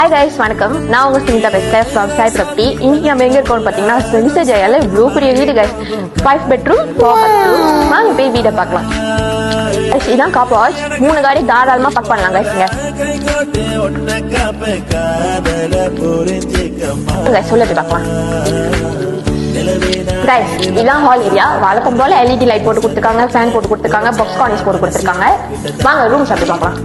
Hi guys, வணக்கம். நான் உங்க சுனிதா பேசுறேன் from Sai Property. இன்னைக்கு நம்ம எங்க இருக்கோம்னு பாத்தீங்கன்னா சென்சர் ஜெயால இவ்ளோ பெரிய வீடு guys. 5 bedroom, 4 bathroom. வாங்க போய் வீட பார்க்கலாம். guys, இதான் கார் வாஷ். 3 காடி தாராளமா பார்க் பண்ணலாம் guys இங்க. guys சொல்லிட்டு பார்க்கலாம். guys, இதான் ஹால் ஏரியா. வழக்கம் போல LED லைட் போட்டு கொடுத்திருக்காங்க, ஃபேன் போட்டு கொடுத்திருக்காங்க, பாக்ஸ் கார்னிஷ் போட்டு கொடுத்திருக்காங்க. வாங்க ரூம் ஷாட் பார்க்கலாம்.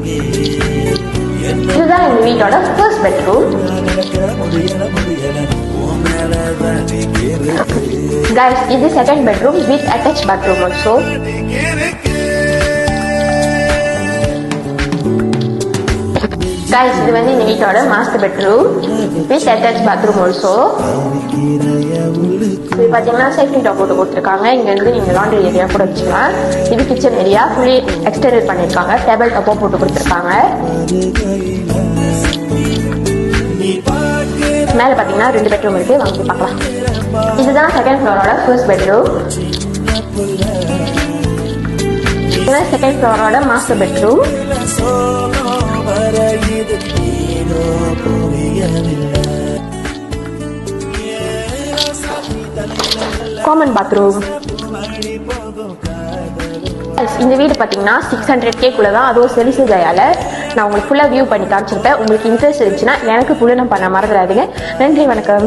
இதுதான் இந்த வீட்டோட ஃபர்ஸ்ட் பெட்ரூம். guys, இது second bedroom with attach bathroom also. guys, இது வந்து இந்த வீட்டோட master bedroom with attach bathroom also. இது பாத்தீங்கன்னா சேஃப்டி டாப் போட்டு கொடுத்துருக்காங்க. இங்க இருந்து நீங்க லாண்ட்ரி ஏரியா கூட வச்சுக்கலாம். இது கிச்சன் ஏரியா ஃபுல்லி எக்ஸ்டீரியர் பண்ணிருக்காங்க. டேபிள் டாப்போ போட்டு கொடுத்துருக்காங்க. மேல பாத்தீங்கன்னா 2 பெட்ரூம் இருக்கு. வாங்கி பார்க்கலாம். இதுதான் செகண்ட் ஃப்ளோரோட ஃபர்ஸ்ட் பெட்ரூம். இதுதான் செகண்ட் ஃப்ளோரோட மாஸ்டர் பெட்ரூம். Common bathroom. இந்த வீடு பாத்தீங்கன்னா 600K குள்ளதான், அதுவும் செலிசு ஜெயால. நான் உங்களுக்கு ஃபுல்லா வியூ பண்ணி காமிச்சிருப்பேன். உங்களுக்கு இன்ட்ரெஸ்ட் இருந்துச்சுன்னா எனக்கு புள்ளனம் பண்ண மறந்துடாதீங்க. நன்றி, வணக்கம்.